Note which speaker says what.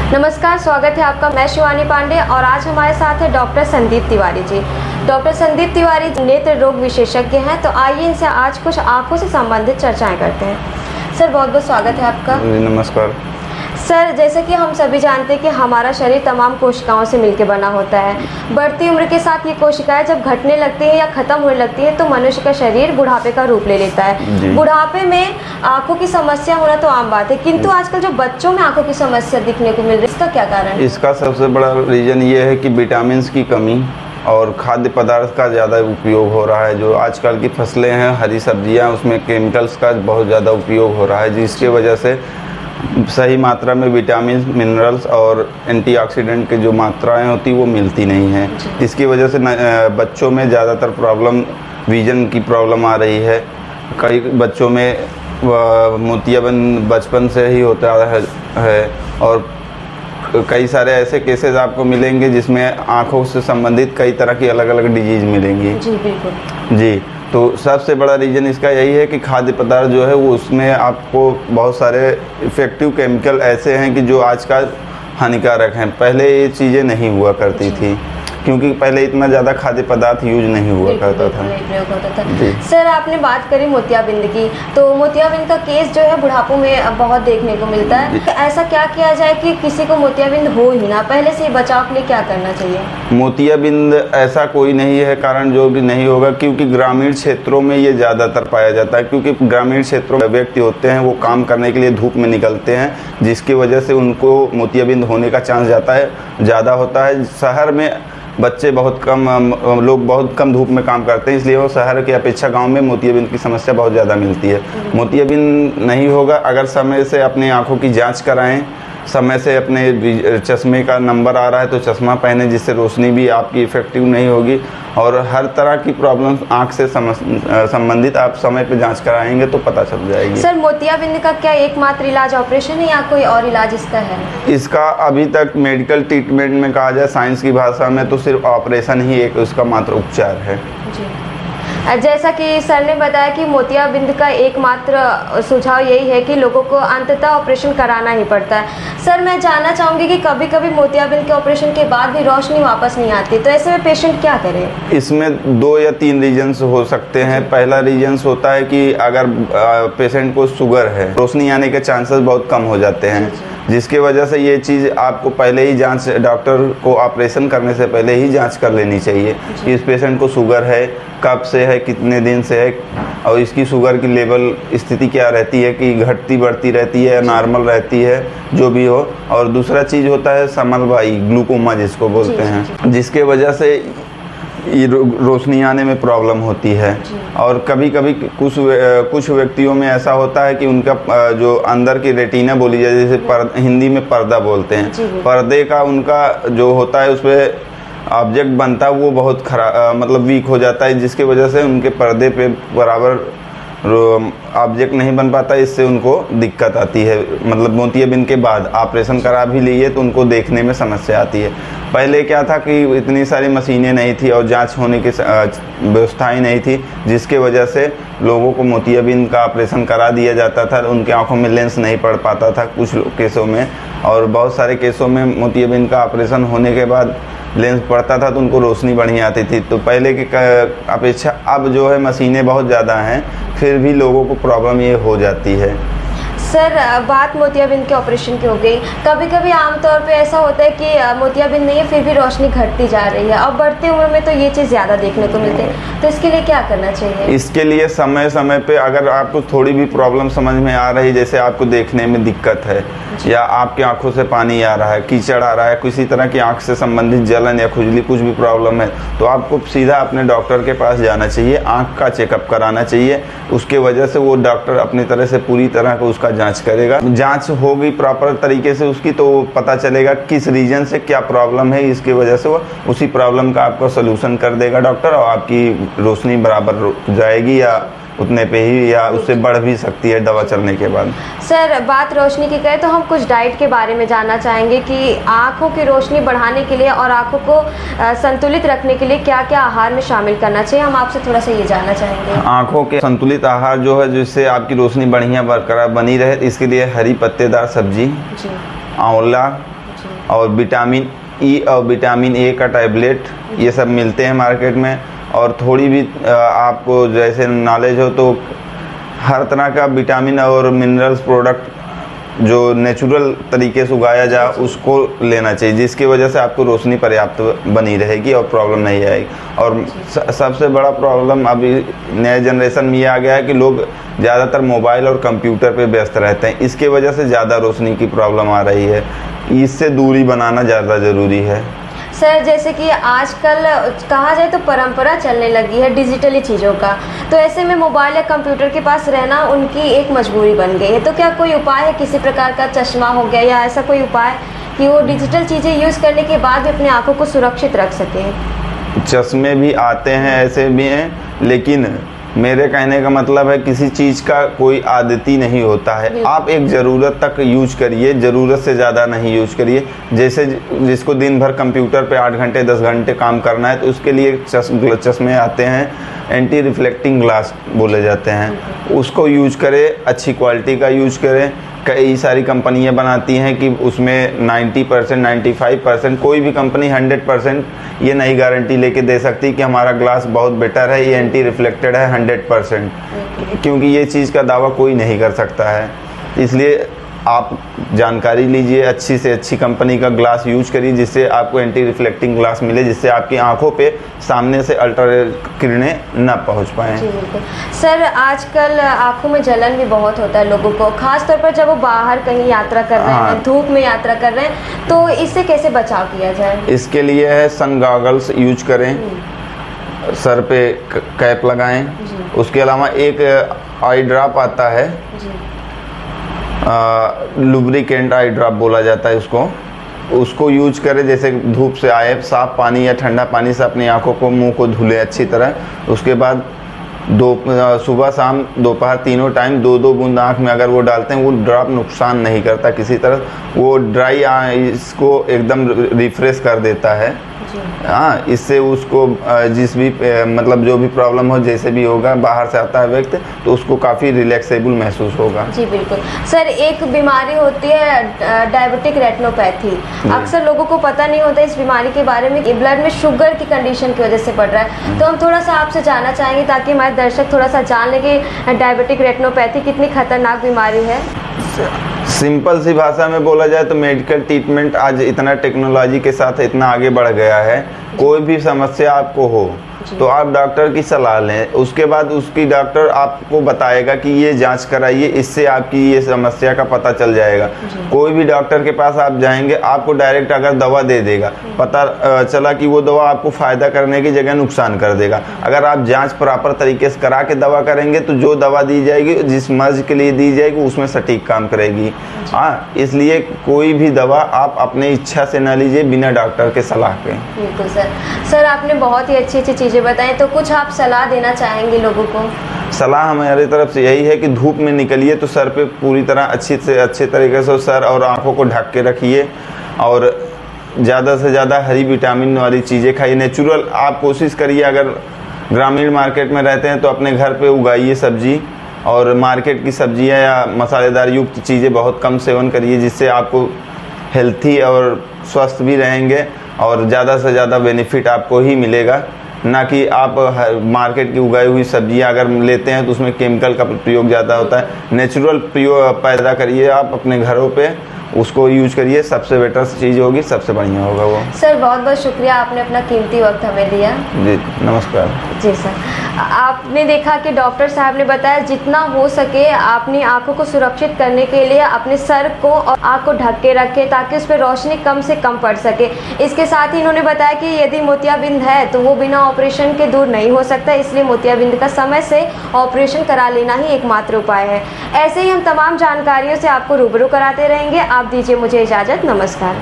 Speaker 1: नमस्कार, स्वागत है आपका। मैं शिवानी पांडे और आज हमारे साथ है डॉक्टर संदीप तिवारी जी। डॉक्टर संदीप तिवारी नेत्र रोग विशेषज्ञ हैं, तो आइए इनसे आज कुछ आंखों से संबंधित चर्चाएं करते हैं। सर, बहुत बहुत स्वागत है आपका।
Speaker 2: नमस्कार
Speaker 1: सर, जैसे कि हम सभी जानते हैं कि हमारा शरीर तमाम कोशिकाओं से मिलकर बना होता है। बढ़ती उम्र के साथ ये कोशिकाएं जब घटने लगती हैं या खत्म होने लगती हैं तो मनुष्य का शरीर बुढ़ापे का रूप ले लेता है। बुढ़ापे में आंखों की समस्या होना तो आम बात है, किंतु आजकल जो बच्चों में आंखों की समस्या दिखने को मिल रही है, इसका क्या कारण है?
Speaker 2: इसका सबसे बड़ा रीज़न ये है कि विटामिन की कमी और खाद्य पदार्थ का ज़्यादा उपयोग हो रहा है। जो आजकल की फसलें हैं, हरी सब्जियां, उसमें केमिकल्स का बहुत ज़्यादा उपयोग हो रहा है, जिसके वजह से सही मात्रा में विटामिन, मिनरल्स और एंटीऑक्सीडेंट की जो मात्राएं होती वो मिलती नहीं हैं। इसकी वजह से बच्चों में ज़्यादातर प्रॉब्लम, विजन की प्रॉब्लम आ रही है। कई बच्चों में मोतियाबिंद बचपन से ही होता है और कई सारे ऐसे केसेस आपको मिलेंगे जिसमें आँखों से संबंधित कई तरह की अलग अलग डिजीज़ मिलेंगी।
Speaker 1: जी बिल्कुल
Speaker 2: जी। तो सबसे बड़ा रीज़न इसका यही है कि खाद्य पदार्थ जो है वो उसमें आपको बहुत सारे इफ़ेक्टिव केमिकल ऐसे हैं कि जो आजकल हानिकारक हैं। पहले ये चीज़ें नहीं हुआ करती थी, क्योंकि पहले इतना ज़्यादा खाद्य पदार्थ यूज नहीं हुआ करता था।
Speaker 1: प्रयोग होता था। सर, आपने बात करी मोतियाबिंद की, तो मोतियाबिंद का केस जो है बुढ़ापों में बहुत देखने को मिलता है। तो ऐसा क्या किया जाए कि किसी को मोतियाबिंद हो ही ना? पहले से बचाव के लिए क्या करना चाहिए?
Speaker 2: मोतियाबिंद ऐसा कोई नहीं है कारण जो कि नहीं होगा, क्योंकि ग्रामीण क्षेत्रों में ये ज़्यादातर पाया जाता है। क्योंकि ग्रामीण क्षेत्रों में व्यक्ति होते हैं, वो काम करने के लिए धूप में निकलते हैं, जिसकी वजह से उनको मोतियाबिंद होने का चांस ज़्यादा होता है। शहर में बच्चे बहुत कम, लोग बहुत कम धूप में काम करते हैं, इसलिए वो शहर की अपेक्षा गांव में मोतियाबिंद की समस्या बहुत ज़्यादा मिलती है। मोतियाबिंद नहीं होगा अगर समय से अपनी आंखों की जांच कराएं, समय से अपने चश्मे का नंबर आ रहा है तो चश्मा पहने, जिससे रोशनी भी आपकी इफ़ेक्टिव नहीं होगी। और हर तरह की प्रॉब्लम आँख से संबंधित आप समय पे जांच कराएंगे तो पता चल जाएगी।
Speaker 1: सर, मोतियाबिंद का क्या एकमात्र इलाज ऑपरेशन है या कोई और इलाज इसका है?
Speaker 2: इसका अभी तक मेडिकल ट्रीटमेंट में कहा जाए, साइंस की भाषा में, तो सिर्फ ऑपरेशन ही एक उसका मात्र उपचार है।
Speaker 1: जी। जैसा कि सर ने बताया कि मोतियाबिंद का एकमात्र सुझाव यही है कि लोगों को अंततः ऑपरेशन कराना ही पड़ता है। सर, मैं जानना चाहूँगी कि कभी कभी मोतियाबिंद के ऑपरेशन के बाद भी रोशनी वापस नहीं आती, तो ऐसे में पेशेंट क्या करे?
Speaker 2: इसमें 2 या 3 रीजन्स हो सकते हैं। पहला रीजन्स होता है कि अगर पेशेंट को शुगर है, रोशनी आने के चांसेस बहुत कम हो जाते हैं, जिसकी वजह से ये चीज़ आपको पहले ही जांच, डॉक्टर को ऑपरेशन करने से पहले ही जांच कर लेनी चाहिए कि इस पेशेंट को शुगर है, कब से है, कितने दिन से है, और इसकी शुगर की लेवल स्थिति क्या रहती है, कि घटती बढ़ती रहती है या नॉर्मल रहती है, जो भी हो। और दूसरा चीज़ होता है समलवायी ग्लूकोमा, जिसको बोलते हैं, जिसके वजह से ये रोशनी आने में प्रॉब्लम होती है। और कभी कभी कुछ व्यक्तियों में ऐसा होता है कि उनका जो अंदर की रेटिना बोली जाए, जैसे हिंदी में पर्दा बोलते हैं, पर्दे का उनका जो होता है उस पर ऑब्जेक्ट बनता है, वो बहुत खराब, मतलब वीक हो जाता है, जिसके वजह से उनके पर्दे पे बराबर ऑब्जेक्ट नहीं बन पाता। इससे उनको दिक्कत आती है। मतलब मोतियाबिंद के बाद ऑपरेशन करा भी लिए तो उनको देखने में समस्या आती है। पहले क्या था कि इतनी सारी मशीनें नहीं थी और जांच होने की व्यवस्थाएं नहीं थी, जिसके वजह से लोगों को मोतियाबिंद का ऑपरेशन करा दिया जाता था। उनके आंखों में लेंस नहीं पड़ पाता था कुछ केसों में, और बहुत सारे केसों में मोतियाबिंद का ऑपरेशन होने के बाद लेंस पड़ता था तो उनको रोशनी बढ़िया आती थी। तो पहले की अपेक्षा अब जो है मशीनें बहुत ज़्यादा हैं, फिर भी लोगों को प्रॉब्लम ये हो जाती है।
Speaker 1: सर, बात मोतियाबिंद के ऑपरेशन की हो गई। कभी कभी आमतौर पे ऐसा होता है कि मोतियाबिंद नहीं है फिर भी रोशनी घटती जा रही है, और बढ़ती उम्र में तो ये चीज़ ज़्यादा देखने को मिलती है, तो इसके लिए क्या करना चाहिए? इसके
Speaker 2: लिए समय समय पे अगर आपको थोड़ी भी प्रॉब्लम समझ में आ रही, जैसे आपको देखने में दिक्कत है या आपकी आंखों से पानी आ रहा है, कीचड़ आ रहा है, किसी तरह की आंख से संबंधित जलन या खुजली कुछ भी प्रॉब्लम है, तो आपको सीधा अपने डॉक्टर के पास जाना चाहिए, आंख का चेकअप कराना चाहिए। उसके वजह से वो डॉक्टर अपनी तरह से पूरी तरह को उसका जांच करेगा। जांच होगी प्रॉपर तरीके से उसकी, तो पता चलेगा किस रीजन से क्या प्रॉब्लम है, इसकी वजह से वो उसी प्रॉब्लम का आपको सोल्यूशन कर देगा डॉक्टर, और आपकी रोशनी बराबर जाएगी या उतने पे ही, या उससे बढ़ भी सकती है दवा चलने के बाद।
Speaker 1: सर, बात रोशनी की करें तो हम कुछ डाइट के बारे में जानना चाहेंगे कि आँखों की रोशनी बढ़ाने के लिए और आँखों को संतुलित रखने के लिए क्या क्या आहार में शामिल करना चाहिए। हम आपसे थोड़ा सा ये जानना चाहेंगे।
Speaker 2: आँखों के संतुलित आहार जो है, जिससे आपकी रोशनी बढ़िया बरकरार बनी रहे, इसके लिए हरी पत्तेदार सब्जी, आंवला, और विटामिन ई और विटामिन ए का टैबलेट, ये सब मिलते हैं मार्केट में। और थोड़ी भी आपको जैसे नॉलेज हो तो हर तरह का विटामिन और मिनरल्स प्रोडक्ट जो नेचुरल तरीके से उगाया जाए उसको लेना चाहिए, जिसकी वजह से आपको रोशनी पर्याप्त बनी रहेगी और प्रॉब्लम नहीं आएगी। और सबसे बड़ा प्रॉब्लम अभी नए जनरेशन में ये आ गया है कि लोग ज़्यादातर मोबाइल और कंप्यूटर पे व्यस्त रहते हैं, इसके वजह से ज़्यादा रोशनी की प्रॉब्लम आ रही है। इससे दूरी बनाना ज़्यादा ज़रूरी है।
Speaker 1: सर जैसे कि आजकल कहा जाए तो परंपरा चलने लगी है डिजिटली चीज़ों का, तो ऐसे में मोबाइल या कंप्यूटर के पास रहना उनकी एक मजबूरी बन गई है। तो क्या कोई उपाय है, किसी प्रकार का चश्मा हो गया या ऐसा कोई उपाय कि वो डिजिटल चीज़ें यूज़ करने के बाद भी अपनी आंखों को सुरक्षित रख सकें?
Speaker 2: चश्मे भी आते हैं, ऐसे भी हैं, लेकिन मेरे कहने का मतलब है किसी चीज़ का कोई आदती नहीं होता है। आप एक ज़रूरत तक यूज करिए, ज़रूरत से ज़्यादा नहीं यूज करिए। जैसे जिसको दिन भर कंप्यूटर पे 8 घंटे 10 घंटे काम करना है तो उसके लिए चश्मे आते हैं, एंटी रिफ्लेक्टिंग ग्लास बोले जाते हैं, उसको यूज करें, अच्छी क्वालिटी का यूज करें। कई सारी कंपनियां बनाती हैं कि उसमें 90% 95%, कोई भी कंपनी 100% ये नहीं गारंटी लेके दे सकती कि हमारा ग्लास बहुत बेटर है, ये एंटी रिफ्लेक्टेड है 100%, क्योंकि ये चीज़ का दावा कोई नहीं कर सकता है। इसलिए आप जानकारी लीजिए, अच्छी से अच्छी कंपनी का ग्लास यूज करिए जिससे आपको एंटी रिफ्लेक्टिंग ग्लास मिले, जिससे आपकी आंखों पे सामने से अल्ट्रावायलेट किरणें ना पहुंच पाएँ।
Speaker 1: जी बिल्कुल। सर आजकल आंखों में जलन भी बहुत होता है लोगों को, खास तौर पर जब वो बाहर कहीं यात्रा कर रहे हैं, धूप में यात्रा कर रहे हैं, तो इससे कैसे बचाव किया जाए? इसके
Speaker 2: लिए है सन गॉगल्स यूज करें, सर पे कैप लगाएं। उसके अलावा एक आई ड्रॉप आता है, लुब्रिकेंट आई ड्रॉप बोला जाता है उसको यूज करें। जैसे धूप से आए, साफ पानी या ठंडा पानी से अपनी आंखों को, मुंह को धुले अच्छी तरह। उसके बाद सुबह शाम दोपहर तीनों टाइम 2-2 बूंद आँख में अगर वो डालते हैं, वो ड्रॉप नुकसान नहीं करता किसी तरह, वो ड्राई आईज को एकदम रिफ्रेश कर देता है। हाँ, इससे उसको जिस भी मतलब जो भी प्रॉब्लम हो, जैसे भी होगा, बाहर से आता है व्यक्ति तो उसको काफ़ी रिलैक्सेबल महसूस होगा।
Speaker 1: जी बिल्कुल। सर एक बीमारी होती है डायबिटिक रेटिनोपैथी, अक्सर लोगों को पता नहीं होता इस बीमारी के बारे में, ब्लड में शुगर की कंडीशन की वजह से बढ़ रहा है। तो हम थोड़ा सा आपसे जानना चाहेंगे ताकि हमारे दर्शक थोड़ा सा जान लें कि डायबिटिक रेटिनोपैथी कितनी खतरनाक बीमारी है।
Speaker 2: सिंपल सी भाषा में बोला जाए तो मेडिकल ट्रीटमेंट आज इतना टेक्नोलॉजी के साथ इतना आगे बढ़ गया है, कोई भी समस्या आपको हो तो आप डॉक्टर की सलाह लें। उसके बाद उसकी डॉक्टर आपको बताएगा कि ये जांच कराइए, इससे आपकी ये समस्या का पता चल जाएगा। कोई भी डॉक्टर के पास आप जाएंगे, आपको डायरेक्ट अगर दवा दे देगा, पता चला कि वो दवा आपको फ़ायदा करने की जगह नुकसान कर देगा। अगर आप जांच प्रॉपर तरीके से करा के दवा करेंगे तो जो दवा दी जाएगी, जिस मर्ज के लिए दी जाएगी, उसमें सटीक काम करेगी। हाँ, इसलिए कोई भी दवा आप अपने इच्छा से न लीजिए बिना डॉक्टर के सलाह के।
Speaker 1: बिल्कुल सर। सर आपने बहुत ही अच्छी अच्छी चीज़ें बताएं, तो कुछ आप सलाह देना चाहेंगे लोगों को?
Speaker 2: सलाह हमारी तरफ से यही है कि धूप में निकलिए तो सर पे पूरी तरह अच्छे तरीके से सर और आंखों को ढक के रखिए, और ज़्यादा से ज़्यादा हरी विटामिन वाली चीज़ें खाइए। नेचुरल आप कोशिश करिए, अगर ग्रामीण मार्केट में रहते हैं तो अपने घर पे उगाइए सब्जी, और मार्केट की सब्जियां या मसालेदार युक्त चीज़ें बहुत कम सेवन करिए, जिससे आपको हेल्थी और स्वस्थ भी रहेंगे और ज़्यादा से ज़्यादा बेनिफिट आपको ही मिलेगा। ना कि आप मार्केट की उगाई हुई सब्जियां अगर लेते हैं तो उसमें केमिकल का प्रयोग ज़्यादा होता है। नेचुरल प्रयोग पैदा करिए आप अपने घरों पे, उसको यूज करिए, सबसे बेटर चीज़ होगी, सबसे बढ़िया होगा वो।
Speaker 1: सर बहुत बहुत शुक्रिया, आपने अपना कीमती वक्त हमें दिया।
Speaker 2: जी नमस्कार। जी
Speaker 1: सर, आपने देखा कि डॉक्टर साहब ने बताया जितना हो सके अपनी आंखों को सुरक्षित करने के लिए अपने सर को और आंख को ढक के रखें ताकि उस पर रोशनी कम से कम पड़ सके। इसके साथ ही इन्होंने बताया कि यदि मोतियाबिंद है तो वो बिना ऑपरेशन के दूर नहीं हो सकता, इसलिए मोतियाबिंद का समय से ऑपरेशन करा लेना ही एकमात्र उपाय है। ऐसे ही हम तमाम जानकारियों से आपको रूबरू कराते रहेंगे। आप दीजिए मुझे इजाज़त। नमस्कार।